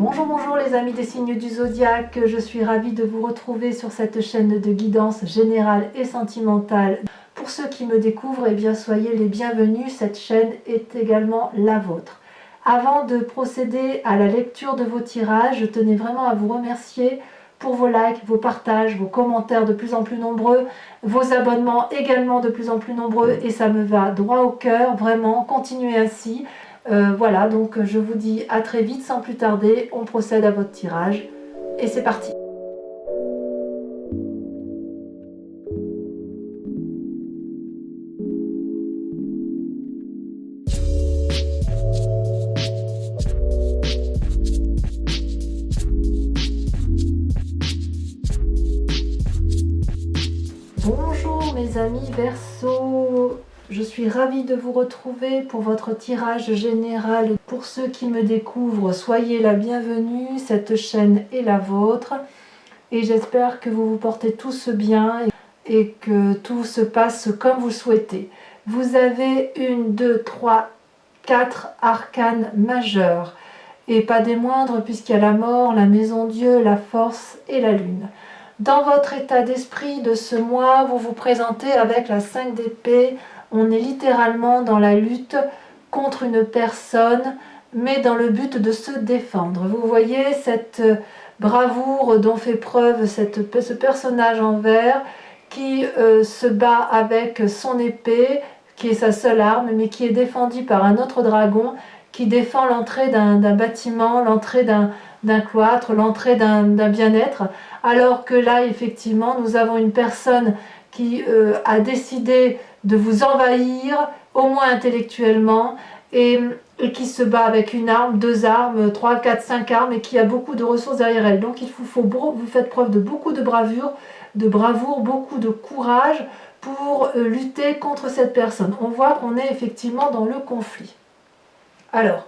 Bonjour, bonjour les amis des signes du zodiaque, je suis ravie de vous retrouver sur cette chaîne de guidance générale et sentimentale. Pour ceux qui me découvrent, eh bien soyez les bienvenus, cette chaîne est également la vôtre. Avant de procéder à la lecture de vos tirages, je tenais vraiment à vous remercier pour vos likes, vos partages, vos commentaires de plus en plus nombreux, vos abonnements également de plus en plus nombreux et ça me va droit au cœur, vraiment, continuez ainsi. Voilà, donc je vous dis à très vite sans plus tarder, on procède à votre tirage et c'est parti. Bonjour mes amis Verseau, je suis ravie de vous retrouver pour votre tirage général. Pour ceux qui me découvrent, soyez la bienvenue, cette chaîne est la vôtre et j'espère que vous vous portez tous bien et que tout se passe comme vous souhaitez. Vous avez 1, 2, 3, 4 arcanes majeurs et pas des moindres puisqu'il y a la mort, la maison Dieu, la force et la lune. Dans votre état d'esprit de ce mois, vous vous présentez avec la 5 d'épée. On est littéralement dans la lutte contre une personne, mais dans le but de se défendre. Vous voyez cette bravoure dont fait preuve ce personnage en vert qui se bat avec son épée, qui est sa seule arme, mais qui est défendue par un autre dragon qui défend l'entrée d'un bâtiment, l'entrée d'un cloître, l'entrée d'un bien-être, alors que là, effectivement, nous avons une personne qui a décidé de vous envahir, au moins intellectuellement, et qui se bat avec une arme, 2 armes, 3, 4, 5 armes, et qui a beaucoup de ressources derrière elle. Donc vous faites preuve de beaucoup de bravoure, beaucoup de courage pour lutter contre cette personne. On voit qu'on est effectivement dans le conflit. Alors,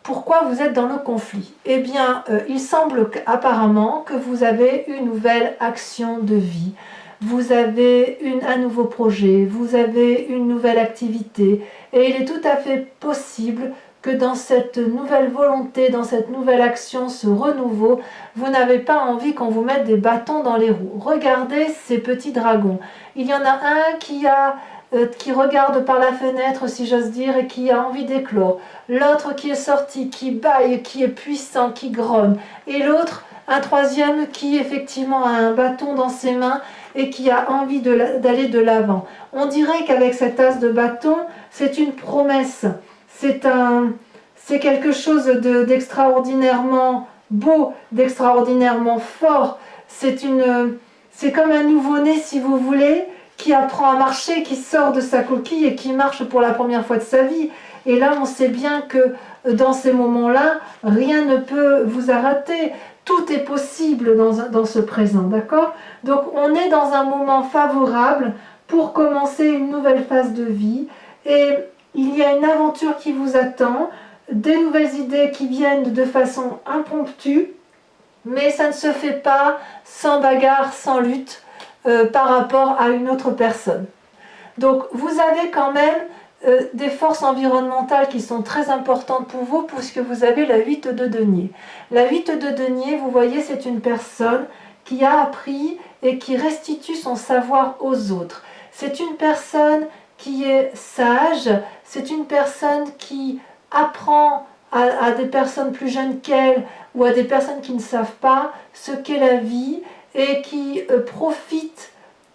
pourquoi vous êtes dans le conflit? Eh bien, il semble apparemment que vous avez une nouvelle action de vie, vous avez un nouveau projet, vous avez une nouvelle activité, et il est tout à fait possible que dans cette nouvelle volonté, dans cette nouvelle action, ce renouveau, vous n'avez pas envie qu'on vous mette des bâtons dans les roues. Regardez ces petits dragons. Il y en a un qui regarde par la fenêtre, si j'ose dire, et qui a envie d'éclore. L'autre qui est sorti, qui bâille, qui est puissant, qui grogne. Et l'autre, un troisième qui effectivement a un bâton dans ses mains et qui a envie d'aller de l'avant. On dirait qu'avec cet as de bâton, c'est une promesse. C'est quelque chose d'extraordinairement beau, d'extraordinairement fort. C'est comme un nouveau-né, si vous voulez, qui apprend à marcher, qui sort de sa coquille et qui marche pour la première fois de sa vie. Et là, on sait bien que dans ces moments-là, rien ne peut vous arrêter. Tout est possible dans ce présent, d'accord? Donc, on est dans un moment favorable pour commencer une nouvelle phase de vie. Et il y a une aventure qui vous attend, des nouvelles idées qui viennent de façon impromptue, mais ça ne se fait pas sans bagarre, sans lutte. Par rapport à une autre personne. Donc vous avez quand même des forces environnementales qui sont très importantes pour vous puisque vous avez la 8 de denier. La 8 de denier, vous voyez, c'est une personne qui a appris et qui restitue son savoir aux autres. C'est une personne qui est sage, c'est une personne qui apprend à des personnes plus jeunes qu'elle ou à des personnes qui ne savent pas ce qu'est la vie et qui profite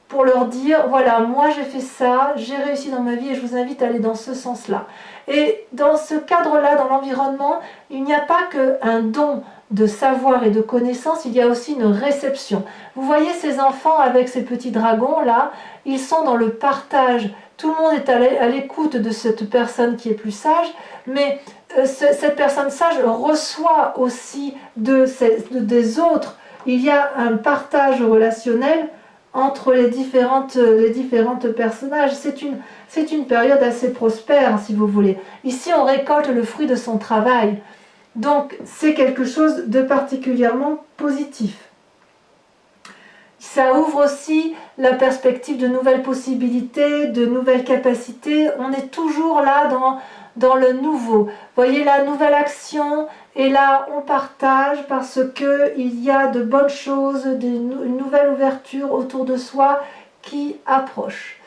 pour leur dire, voilà, moi j'ai fait ça, j'ai réussi dans ma vie et je vous invite à aller dans ce sens-là. Et dans ce cadre-là, dans l'environnement, il n'y a pas qu'un don de savoir et de connaissance, il y a aussi une réception. Vous voyez ces enfants avec ces petits dragons-là, ils sont dans le partage. Tout le monde est à l'écoute de cette personne qui est plus sage, mais cette personne sage reçoit aussi des autres. Il y a un partage relationnel entre les différentes personnages. C'est une période assez prospère, si vous voulez. Ici, on récolte le fruit de son travail. Donc, c'est quelque chose de particulièrement positif. Ça ouvre aussi la perspective de nouvelles possibilités, de nouvelles capacités. On est toujours là dans le nouveau. Voyez la nouvelle action, et là on partage parce qu'il y a de bonnes choses, une nouvelle ouverture autour de soi qui approche.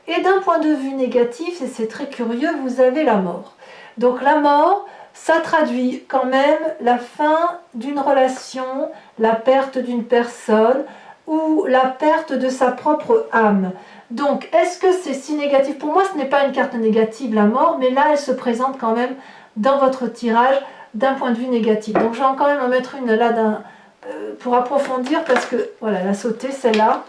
Et d'un point de vue négatif, et c'est très curieux, vous avez la mort. Donc la mort, ça traduit quand même la fin d'une relation, la perte d'une personne ou la perte de sa propre âme. Donc, est-ce que c'est si négatif? Pour moi, ce n'est pas une carte négative, la mort, mais là, elle se présente quand même dans votre tirage d'un point de vue négatif. Donc, je vais quand même en mettre une là pour approfondir, parce que, voilà, elle a sauté, celle-là.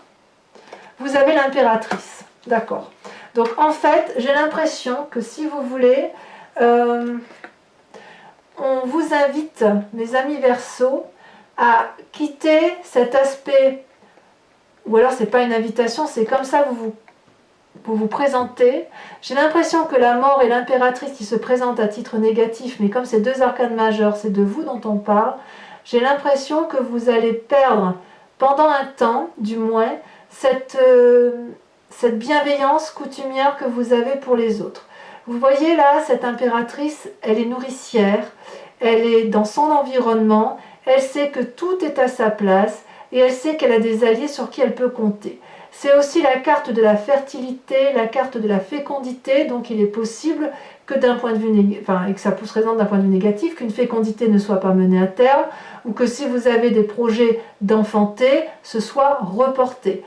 Vous avez l'impératrice, d'accord. Donc, en fait, j'ai l'impression que si vous voulez, on vous invite, mes amis Verseaux, à quitter cet aspect, ou alors c'est pas une invitation, c'est comme ça vous vous présentez. J'ai l'impression que la mort et l'impératrice qui se présentent à titre négatif, mais comme c'est deux arcanes majeures, c'est de vous dont on parle, j'ai l'impression que vous allez perdre, pendant un temps du moins, cette bienveillance coutumière que vous avez pour les autres. Vous voyez là, cette impératrice, elle est nourricière, elle est dans son environnement, elle sait que tout est à sa place et elle sait qu'elle a des alliés sur qui elle peut compter. C'est aussi la carte de la fertilité, la carte de la fécondité, donc il est possible que d'un point de vue et que ça se présente d'un point de vue négatif, qu'une fécondité ne soit pas menée à terme, ou que si vous avez des projets d'enfanter, ce soit reporté.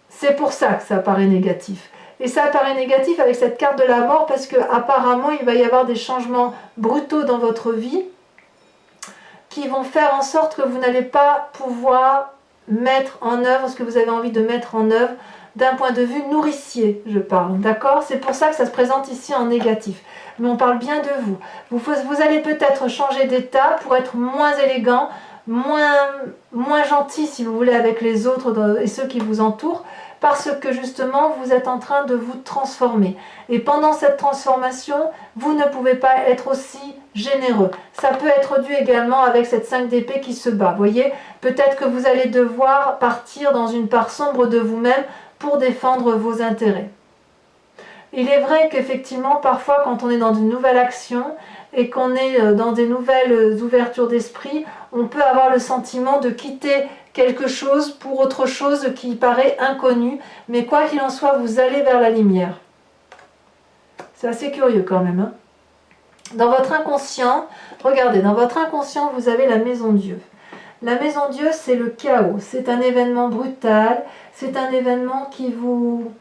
C'est pour ça que ça paraît négatif. Et ça paraît négatif avec cette carte de la mort parce qu'apparemment il va y avoir des changements brutaux dans votre vie qui vont faire en sorte que vous n'allez pas pouvoir mettre en œuvre ce que vous avez envie de mettre en œuvre d'un point de vue nourricier, je parle, d'accord? C'est pour ça que ça se présente ici en négatif. Mais on parle bien de vous. Vous allez peut-être changer d'état pour être moins élégant, moins gentil, si vous voulez, avec les autres et ceux qui vous entourent, parce que justement, vous êtes en train de vous transformer. Et pendant cette transformation, vous ne pouvez pas être aussi généreux. Ça peut être dû également avec cette 5 d'épée qui se bat. Vous voyez, peut-être que vous allez devoir partir dans une part sombre de vous-même pour défendre vos intérêts. Il est vrai qu'effectivement, parfois, quand on est dans une nouvelle action et qu'on est dans des nouvelles ouvertures d'esprit, on peut avoir le sentiment de quitter quelque chose pour autre chose qui paraît inconnu. Mais quoi qu'il en soit, vous allez vers la lumière. C'est assez curieux quand même. Hein. Dans votre inconscient, regardez, dans votre inconscient, vous avez la maison Dieu. La maison Dieu, c'est le chaos. C'est un événement brutal. C'est un événement qui vous...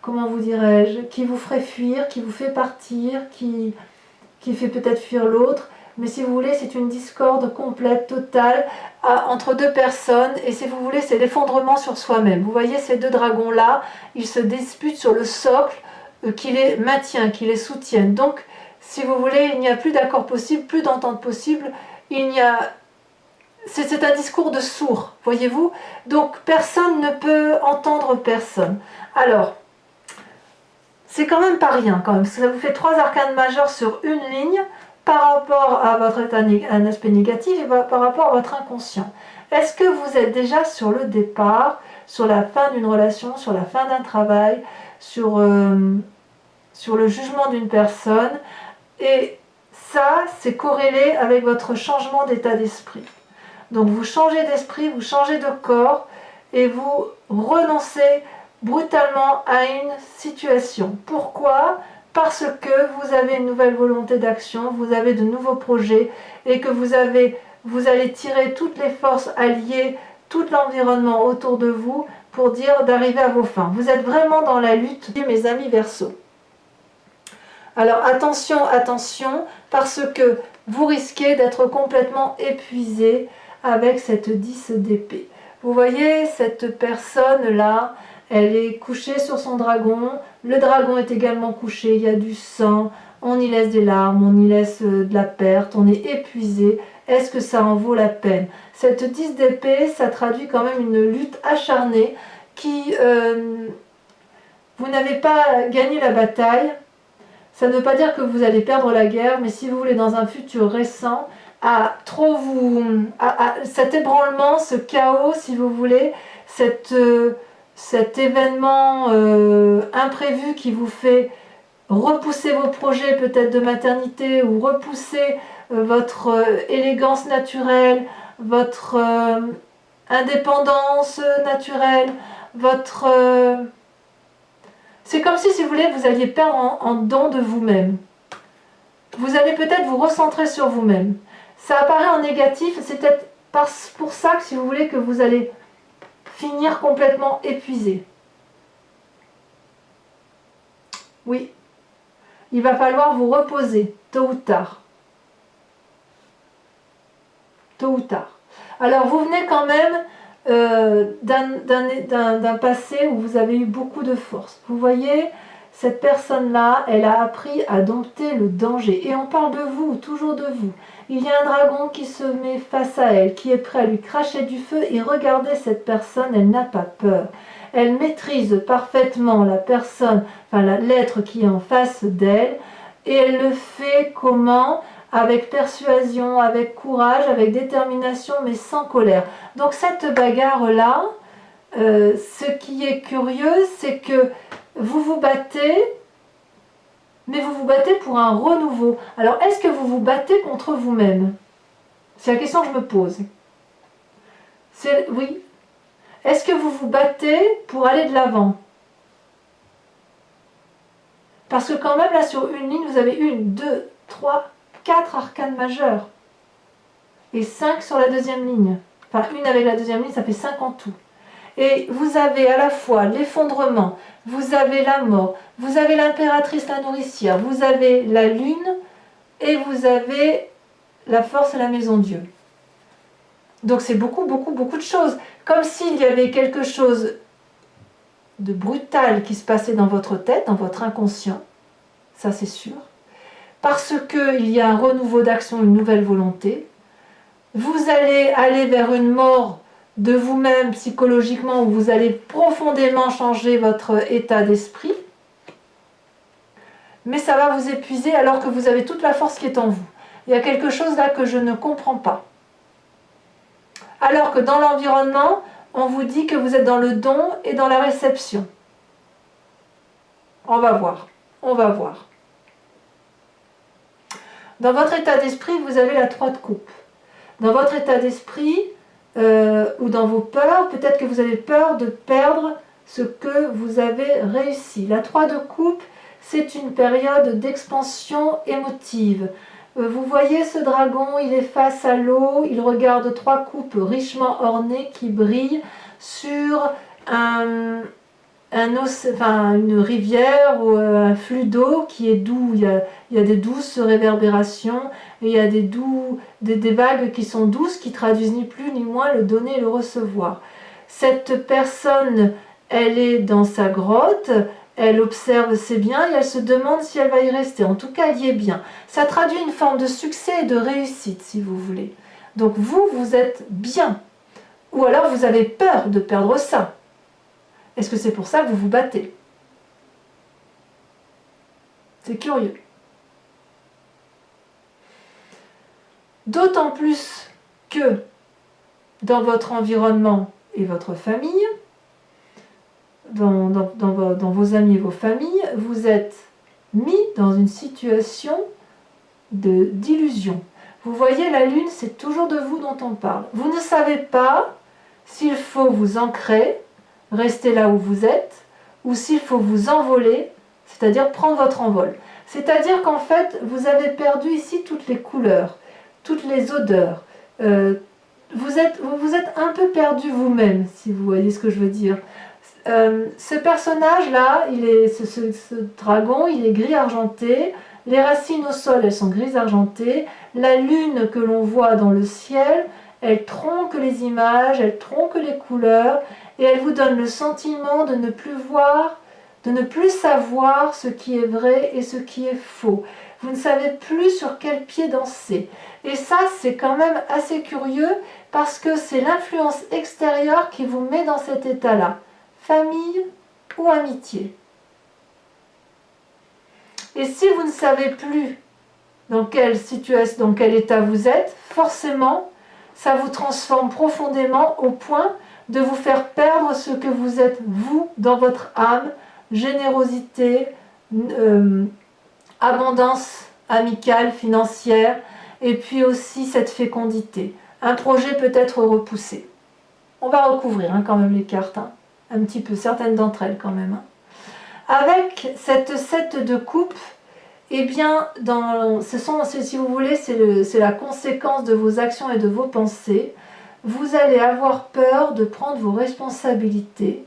Comment vous dirais-je? Qui vous ferait fuir, qui vous fait partir, qui fait peut-être fuir l'autre. Mais si vous voulez, c'est une discorde complète, totale, entre deux personnes. Et si vous voulez, c'est l'effondrement sur soi-même. Vous voyez ces deux dragons-là, ils se disputent sur le socle qui les maintient, qui les soutiennent. Donc, si vous voulez, il n'y a plus d'accord possible, plus d'entente possible. C'est un discours de sourd, voyez-vous. Donc, personne ne peut entendre personne. Alors, c'est quand même pas rien, quand même. Ça vous fait 3 arcanes majeures sur une ligne par rapport à votre état, un aspect négatif et par rapport à votre inconscient. Est-ce que vous êtes déjà sur le départ, sur la fin d'une relation, sur la fin d'un travail, sur le jugement d'une personne? Et ça, c'est corrélé avec votre changement d'état d'esprit. Donc vous changez d'esprit, vous changez de corps et vous renoncez brutalement à une situation. Pourquoi? Parce que vous avez une nouvelle volonté d'action, vous avez de nouveaux projets et que vous allez tirer toutes les forces alliées, tout l'environnement autour de vous pour dire d'arriver à vos fins. Vous êtes vraiment dans la lutte, mes amis Verseaux. Alors attention, attention, parce que vous risquez d'être complètement épuisé avec cette 10 d'épée. Vous voyez cette personne-là, elle est couchée sur son dragon, le dragon est également couché, il y a du sang, on y laisse des larmes, on y laisse de la perte, on est épuisé. Est-ce que ça en vaut la peine? Cette 10 d'épée, ça traduit quand même une lutte acharnée qui... vous n'avez pas gagné la bataille. Ça ne veut pas dire que vous allez perdre la guerre, mais si vous voulez, dans un futur récent, cet ébranlement, ce chaos, si vous voulez, cet événement imprévu qui vous fait repoussez vos projets peut-être de maternité ou repoussez votre élégance naturelle, votre indépendance naturelle, votre... C'est comme si vous voulez, vous alliez perdre en don de vous-même. Vous allez peut-être vous recentrer sur vous-même. Ça apparaît en négatif, c'est peut-être pour ça que si vous voulez que vous allez finir complètement épuisé. Oui, il va falloir vous reposer, tôt ou tard. Tôt ou tard. Alors vous venez quand même d'un passé où vous avez eu beaucoup de force. Vous voyez, cette personne-là, elle a appris à dompter le danger. Et on parle de vous, toujours de vous. Il y a un dragon qui se met face à elle, qui est prêt à lui cracher du feu. Et regardez cette personne, elle n'a pas peur. Elle maîtrise parfaitement la personne, enfin l'être qui est en face d'elle. Et elle le fait comment ? Avec persuasion, avec courage, avec détermination, mais sans colère. Donc cette bagarre-là, ce qui est curieux, c'est que vous vous battez, mais vous vous battez pour un renouveau. Alors, est-ce que vous vous battez contre vous-même? C'est la question que je me pose. Oui. Est-ce que vous vous battez pour aller de l'avant? Parce que quand même, là, sur une ligne, vous avez 1, 2, 3, 4 arcanes majeures. Et 5 sur la deuxième ligne. Enfin, une avec la deuxième ligne, ça fait 5 en tout. Et vous avez à la fois l'effondrement, vous avez la mort, vous avez l'impératrice, la nourricière, vous avez la lune et vous avez la force et la maison Dieu. Donc c'est beaucoup, beaucoup, beaucoup de choses. Comme s'il y avait quelque chose de brutal qui se passait dans votre tête, dans votre inconscient, ça c'est sûr, parce qu'il y a un renouveau d'action, une nouvelle volonté. Vous allez aller vers une mort de vous-même psychologiquement, où vous allez profondément changer votre état d'esprit, mais ça va vous épuiser alors que vous avez toute la force qui est en vous. Il y a quelque chose là que je ne comprends pas. Alors que dans l'environnement, on vous dit que vous êtes dans le don et dans la réception. On va voir, on va voir. Dans votre état d'esprit, vous avez la 3 de coupe. Dans votre état d'esprit, ou dans vos peurs, peut-être que vous avez peur de perdre ce que vous avez réussi. La 3 de coupe, c'est une période d'expansion émotive. Vous voyez ce dragon, il est face à l'eau, il regarde 3 coupes richement ornées qui brillent sur une rivière ou un flux d'eau qui est doux. Il y a des douces réverbérations et il y a des vagues qui sont douces, qui traduisent ni plus ni moins le donner et le recevoir. Cette personne, elle est dans sa grotte, elle observe ses biens et elle se demande si elle va y rester. En tout cas, elle y est bien. Ça traduit une forme de succès et de réussite, si vous voulez. Donc vous êtes bien. Ou alors vous avez peur de perdre ça. Est-ce que c'est pour ça que vous vous battez? C'est curieux. D'autant plus que dans votre environnement et votre famille, dans vos amis et vos familles, vous êtes mis dans une situation d'illusion. Vous voyez, la lune, c'est toujours de vous dont on parle. Vous ne savez pas s'il faut vous ancrer, rester là où vous êtes, ou s'il faut vous envoler, c'est-à-dire prendre votre envol. C'est-à-dire qu'en fait, vous avez perdu ici toutes les couleurs, toutes les odeurs. Vous êtes un peu perdu vous-même, si vous voyez ce que je veux dire. Ce personnage-là, ce dragon, il est gris argenté. Les racines au sol, elles sont grises argentées. La lune que l'on voit dans le ciel, elle tronque les images, elle tronque les couleurs, et elle vous donne le sentiment de ne plus voir, de ne plus savoir ce qui est vrai et ce qui est faux. Vous ne savez plus sur quel pied danser. Et ça, c'est quand même assez curieux, parce que c'est l'influence extérieure qui vous met dans cet état-là. Famille ou amitié. Et si vous ne savez plus dans quelle situation, dans quel état vous êtes, forcément, ça vous transforme profondément au point de vous faire perdre ce que vous êtes, vous, dans votre âme, générosité, abondance amicale, financière, et puis aussi cette fécondité. Un projet peut être repoussé. On va recouvrir quand même les cartes, un petit peu, certaines d'entre elles quand même. Avec cette 7 de coupe, eh bien, si vous voulez, c'est la conséquence de vos actions et de vos pensées. Vous allez avoir peur de prendre vos responsabilités,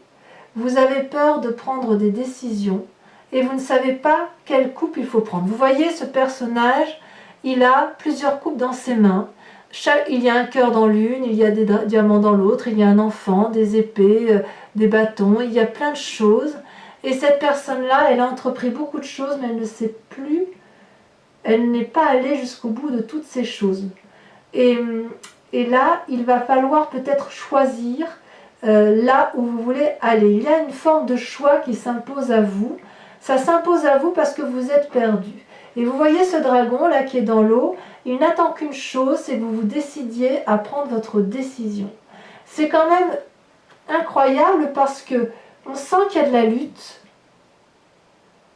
vous avez peur de prendre des décisions, et vous ne savez pas quelle coupe il faut prendre. Vous voyez ce personnage, il a plusieurs coupes dans ses mains. Il y a un cœur dans l'une, il y a des diamants dans l'autre, il y a un enfant, des épées, des bâtons, il y a plein de choses. Et cette personne-là, elle a entrepris beaucoup de choses, mais elle ne sait plus, elle n'est pas allée jusqu'au bout de toutes ces choses. Et là, il va falloir peut-être choisir là où vous voulez aller. Il y a une forme de choix qui s'impose à vous. Ça s'impose à vous parce que vous êtes perdu. Et vous voyez ce dragon là qui est dans l'eau, il n'attend qu'une chose, c'est que vous vous décidiez à prendre votre décision. C'est quand même incroyable parce que on sent qu'il y a de la lutte.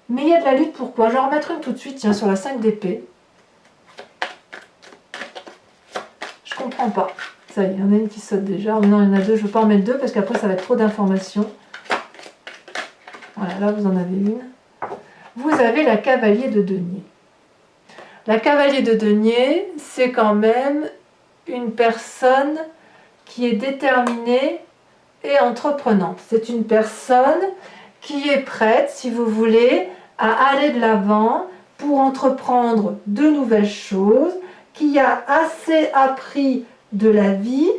Mais il y a de la lutte pourquoi? Je vais en remettre une tout de suite, tiens, sur la 5 d'épée. Je comprends pas. Ça y est, il y en a une qui saute déjà. Oh non, il y en a deux, je ne veux pas en mettre deux parce qu'après ça va être trop d'informations. Voilà, là vous en avez une. Vous avez la cavalier de denier. La cavalier de denier, c'est quand même une personne qui est déterminée et entreprenante. C'est une personne qui est prête, si vous voulez, à aller de l'avant pour entreprendre de nouvelles choses, qui a assez appris de la vie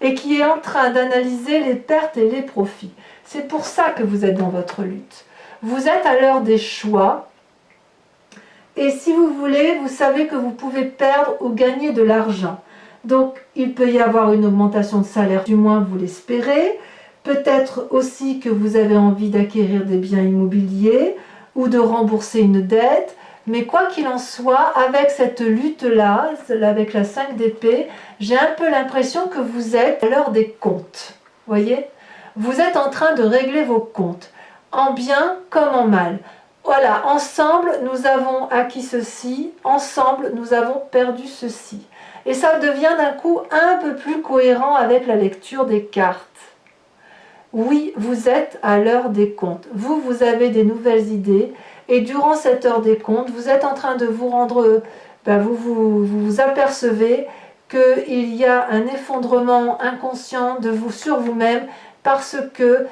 et qui est en train d'analyser les pertes et les profits. C'est pour ça que vous êtes dans votre lutte. Vous êtes à l'heure des choix et si vous voulez, vous savez que vous pouvez perdre ou gagner de l'argent. Donc, il peut y avoir une augmentation de salaire, du moins vous l'espérez. Peut-être aussi que vous avez envie d'acquérir des biens immobiliers ou de rembourser une dette. Mais quoi qu'il en soit, avec cette lutte-là, avec la 5 d'épée, j'ai un peu l'impression que vous êtes à l'heure des comptes. Voyez? Vous êtes en train de régler vos comptes, en bien comme en mal. Voilà, ensemble, nous avons acquis ceci, ensemble, nous avons perdu ceci. Et ça devient d'un coup un peu plus cohérent avec la lecture des cartes. Oui, vous êtes à l'heure des comptes. Vous avez des nouvelles idées et durant cette heure des comptes, vous êtes en train de vous rendre, vous apercevez qu'il y a un effondrement inconscient de vous sur vous-même parce que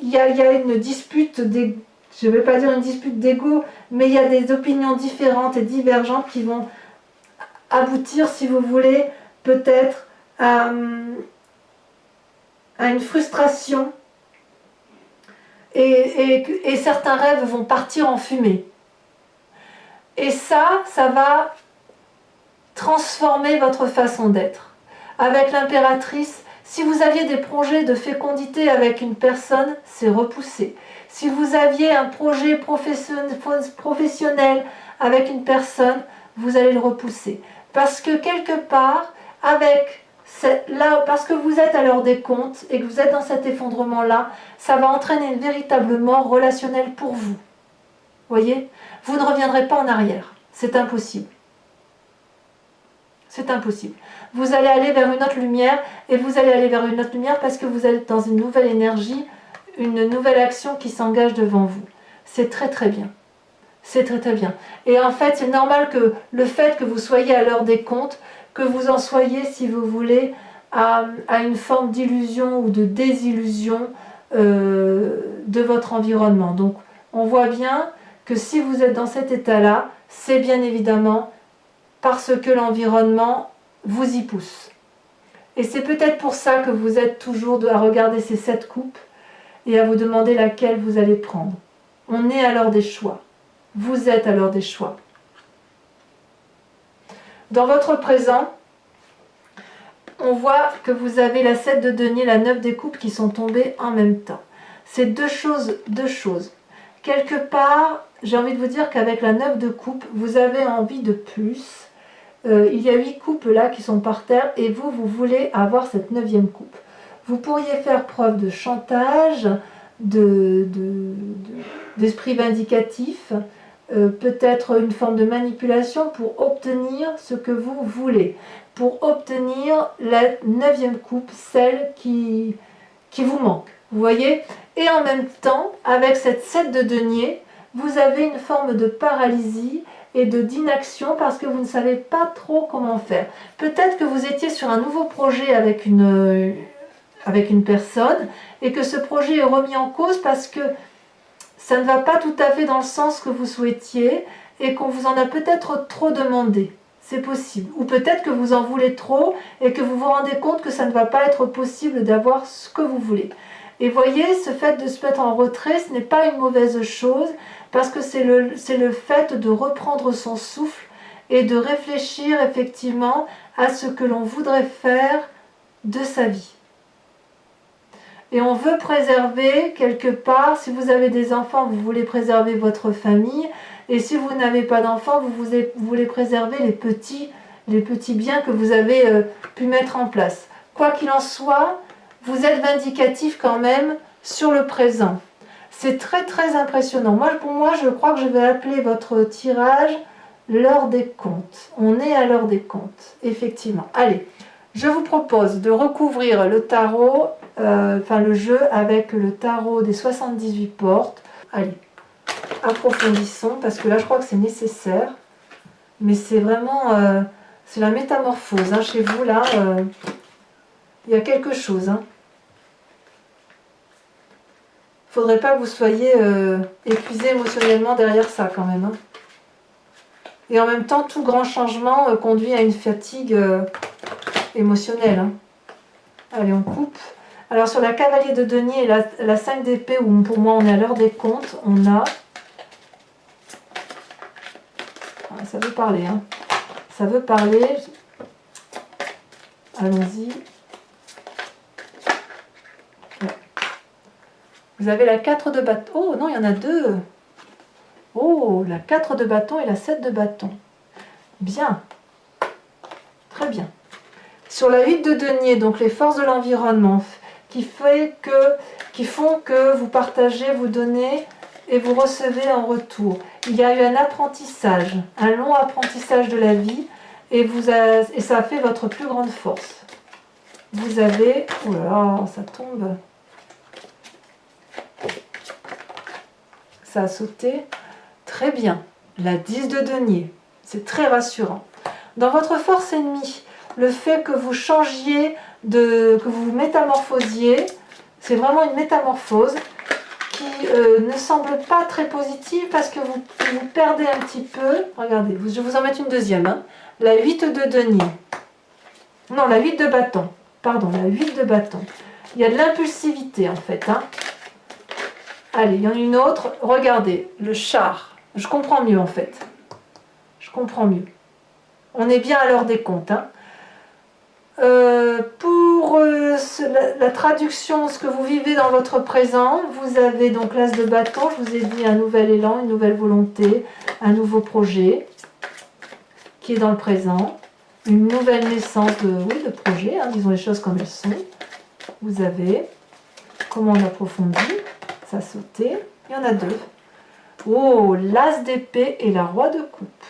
il y a une dispute, je ne vais pas dire une dispute d'ego, mais il y a des opinions différentes et divergentes qui vont aboutir, si vous voulez, peut-être à une frustration et certains rêves vont partir en fumée. Et ça va transformer votre façon d'être. Avec l'impératrice, si vous aviez des projets de fécondité avec une personne, c'est repoussé. Si vous aviez un projet professionnel avec une personne, vous allez le repousser. Parce que quelque part, parce que vous êtes à l'heure des comptes et que vous êtes dans cet effondrement-là, ça va entraîner une véritable mort relationnelle pour vous. Voyez? Vous ne reviendrez pas en arrière. C'est impossible. C'est impossible. Vous allez aller vers une autre lumière et vous allez aller vers une autre lumière parce que vous êtes dans une nouvelle énergie, une nouvelle action qui s'engage devant vous. C'est très très bien. C'est très très bien. Et en fait, c'est normal que le fait que vous soyez à l'heure des comptes, que vous en soyez, si vous voulez, à une forme d'illusion ou de désillusion de votre environnement. Donc, on voit bien que si vous êtes dans cet état-là, c'est bien évidemment parce que l'environnement vous y pousse. Et c'est peut-être pour ça que vous êtes toujours à regarder ces 7 coupes et à vous demander laquelle vous allez prendre. On est à l'heure des choix. Vous êtes à l'heure des choix. Dans votre présent, on voit que vous avez la 7 de denier, la 9 des coupes qui sont tombées en même temps. C'est deux choses. Quelque part, j'ai envie de vous dire qu'avec la 9 de coupe, vous avez envie de plus. Il y a 8 coupes là qui sont par terre et vous voulez avoir cette 9e coupe. Vous pourriez faire preuve de chantage, d'esprit vindicatif, peut-être une forme de manipulation pour obtenir ce que vous voulez, pour obtenir la 9e coupe, celle qui vous manque. Vous voyez? Et en même temps, avec cette 7 de denier, vous avez une forme de paralysie et d'inaction parce que vous ne savez pas trop comment faire. Peut-être que vous étiez sur un nouveau projet avec une personne et que ce projet est remis en cause parce que ça ne va pas tout à fait dans le sens que vous souhaitiez et qu'on vous en a peut-être trop demandé. C'est possible. Ou peut-être que vous en voulez trop et que vous vous rendez compte que ça ne va pas être possible d'avoir ce que vous voulez. Et voyez, ce fait de se mettre en retrait, ce n'est pas une mauvaise chose parce que c'est le fait de reprendre son souffle et de réfléchir effectivement à ce que l'on voudrait faire de sa vie. Et on veut préserver quelque part, si vous avez des enfants, vous voulez préserver votre famille, et si vous n'avez pas d'enfants, vous voulez préserver les petits biens que vous avez pu mettre en place. Quoi qu'il en soit, vous êtes vindicatif quand même sur le présent. C'est très très impressionnant. Pour moi, je crois que je vais appeler votre tirage l'heure des comptes. On est à l'heure des comptes, effectivement. Allez, je vous propose de recouvrir le tarot, le jeu avec le tarot des 78 portes. Allez, approfondissons, parce que là, je crois que c'est nécessaire. Mais c'est vraiment... c'est la métamorphose, hein, chez vous, là. Il y a quelque chose, hein. Il ne faudrait pas que vous soyez épuisé émotionnellement derrière ça quand même. Hein. Et en même temps, tout grand changement conduit à une fatigue émotionnelle. Hein. Allez, on coupe. Alors sur la cavalier de denier et la 5 d'épée, où pour moi on est à l'heure des comptes, on a... Ah, ça veut parler. Hein. Ça veut parler. Allons-y. Vous avez la 4 de bâton. Oh non, il y en a deux. Oh, la 4 de bâton et la 7 de bâton. Bien. Très bien. Sur la 8 de denier, donc les forces de l'environnement, qui font que vous partagez, vous donnez et vous recevez en retour. Il y a eu un apprentissage, un long apprentissage de la vie et ça a fait votre plus grande force. Vous avez... Oh là là, ça tombe... Ça a sauté. Très bien. La 10 de denier. C'est très rassurant. Dans votre force ennemie, le fait que vous changiez, que vous vous métamorphosiez, c'est vraiment une métamorphose qui ne semble pas très positive parce que vous perdez un petit peu. Regardez, je vais vous en mettre une deuxième. Hein. La 8 de denier. Non, la 8 de bâton. Pardon, la 8 de bâton. Il y a de l'impulsivité en fait. Hein. Allez, il y en a une autre. Regardez, le char. Je comprends mieux en fait. Je comprends mieux. On est bien à l'heure des comptes. Hein. Pour la traduction, ce que vous vivez dans votre présent, vous avez donc l'as de bâton. Je vous ai dit un nouvel élan, une nouvelle volonté, un nouveau projet qui est dans le présent. Une nouvelle naissance de projet, hein, disons les choses comme elles sont. Vous avez, comment on approfondit. Ça a sauté. Il y en a deux. Oh, l'as d'épée et la roi de coupe.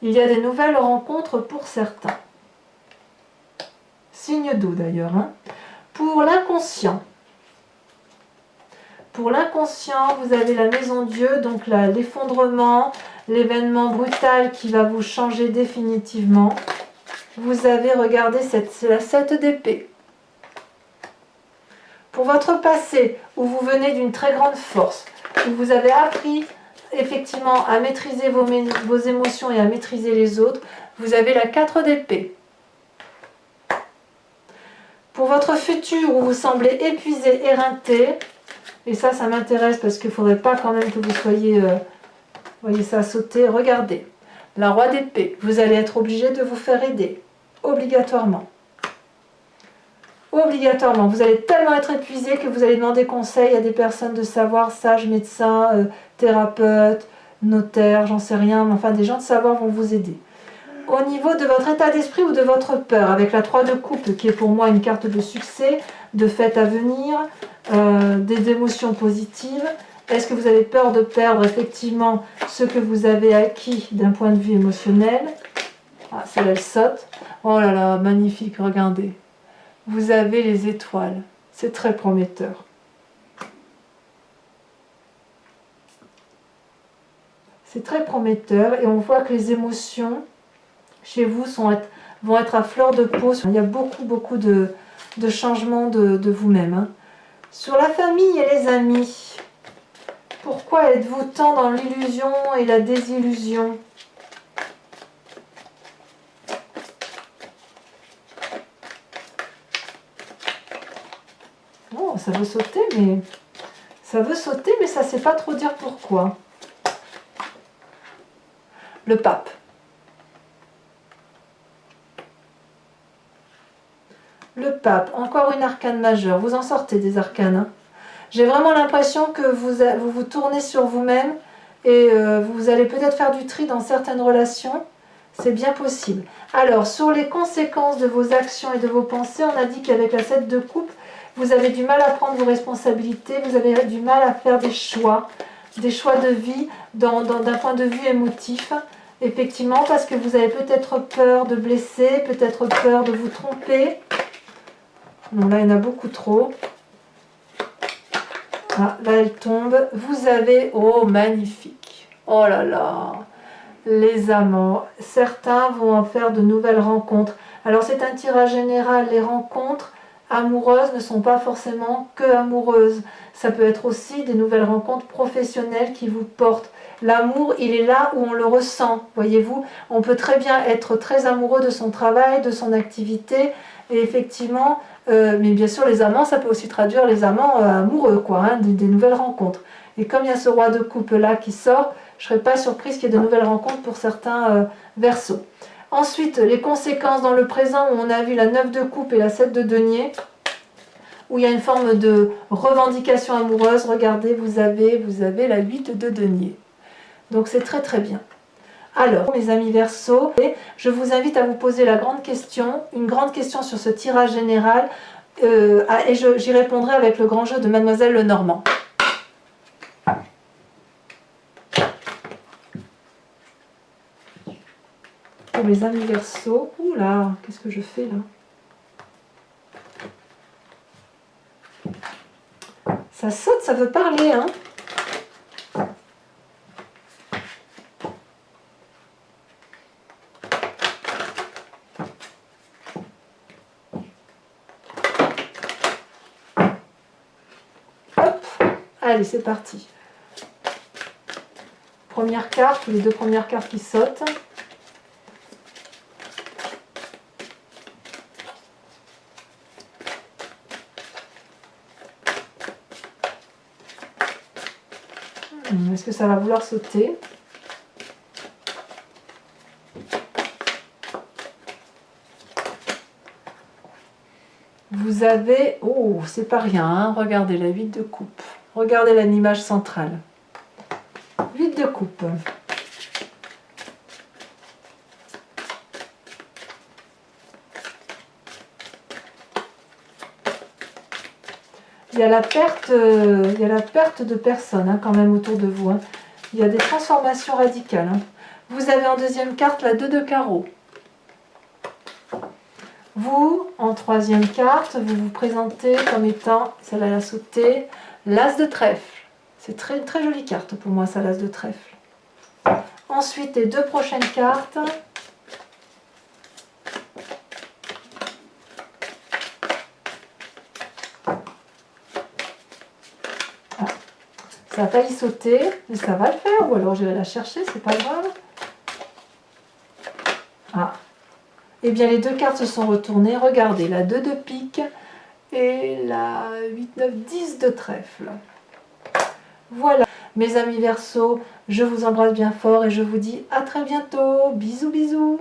Il y a des nouvelles rencontres pour certains. Signe d'eau d'ailleurs. Hein. Pour l'inconscient. Pour l'inconscient, vous avez la maison Dieu, donc l'effondrement, l'événement brutal qui va vous changer définitivement. Vous avez, regardé, c'est la 7 d'épée. Pour votre passé, où vous venez d'une très grande force, où vous avez appris effectivement à maîtriser vos émotions et à maîtriser les autres, vous avez la 4 d'épée. Pour votre futur, où vous semblez épuisé, éreinté, et ça m'intéresse parce qu'il ne faudrait pas quand même que vous soyez, voyez ça sauter, regardez, la roi d'épée, vous allez être obligé de vous faire aider, obligatoirement. Obligatoirement, vous allez tellement être épuisé que vous allez demander conseil à des personnes de savoir, sages, médecins, thérapeutes, notaires, j'en sais rien, mais enfin des gens de savoir vont vous aider. Au niveau de votre état d'esprit ou de votre peur, avec la 3 de coupe qui est pour moi une carte de succès, de fête à venir, des émotions positives, Est-ce que vous avez peur de perdre effectivement ce que vous avez acquis d'un point de vue émotionnel? Ah, celle-là, elle saute. Oh là là, magnifique, regardez. Vous avez les étoiles. C'est très prometteur. C'est très prometteur et on voit que les émotions chez vous vont être à fleur de peau. Il y a beaucoup de changements de vous-même. Hein. Sur la famille et les amis, pourquoi êtes-vous tant dans l'illusion et la désillusion? Oh, ça veut sauter, mais ça ne sait pas trop dire pourquoi. Le pape. Le pape, encore une arcane majeure. Vous en sortez des arcanes. Hein. J'ai vraiment l'impression que vous tournez sur vous-même et vous allez peut-être faire du tri dans certaines relations. C'est bien possible. Alors, sur les conséquences de vos actions et de vos pensées, on a dit qu'avec la 7 de coupe, vous avez du mal à prendre vos responsabilités, vous avez du mal à faire des choix de vie d'un point de vue émotif. Effectivement, parce que vous avez peut-être peur de blesser, peut-être peur de vous tromper. Non, là, il y en a beaucoup trop. Ah, là, elle tombe. Vous avez... Oh, magnifique. Oh là là. Les amants. Certains vont en faire de nouvelles rencontres. Alors, c'est un tirage général. Les rencontres amoureuses ne sont pas forcément que amoureuses. Ça peut être aussi des nouvelles rencontres professionnelles qui vous portent. L'amour, il est là où on le ressent, voyez-vous. On peut très bien être très amoureux de son travail, de son activité, et effectivement, mais bien sûr les amants, ça peut aussi traduire les amants amoureux, quoi, hein, des nouvelles rencontres. Et comme il y a ce roi de coupe là qui sort, je ne serais pas surprise qu'il y ait de nouvelles rencontres pour certains Verseaux. Ensuite, les conséquences dans le présent, où on a vu la 9 de coupe et la 7 de denier, où il y a une forme de revendication amoureuse. Regardez, vous avez la 8 de denier. Donc c'est très très bien. Alors, mes amis Verseaux, je vous invite à vous poser la grande question, une grande question sur ce tirage général, et j'y répondrai avec le grand jeu de Mademoiselle Lenormand. Pour mes amis Verseaux, oula, qu'est-ce que je fais là? Ça saute, ça veut parler, hein? Allez, c'est parti. Première carte, les deux premières cartes qui sautent. Est-ce que ça va vouloir sauter? Vous avez... Oh, c'est pas rien, hein. Regardez la 8 de coupe. Regardez l'image centrale. 8 de coupe. Il y a la perte de personnes hein, quand même autour de vous. Hein. Il y a des transformations radicales. Hein. Vous avez en deuxième carte la 2 de carreau. Vous, en troisième carte, vous vous présentez comme étant, celle-là elle a sauté, l'as de trèfle. C'est très, très jolie carte pour moi, ça, l'as de trèfle. Ensuite, les deux prochaines cartes. Ah, ça a failli sauter, mais ça va le faire, ou alors je vais la chercher, c'est pas grave. Ah. Eh bien, les deux cartes se sont retournées. Regardez, la 2 de pique et la 8, 9, 10 de trèfle. Voilà, mes amis Verseaux, je vous embrasse bien fort et je vous dis à très bientôt. Bisous, bisous.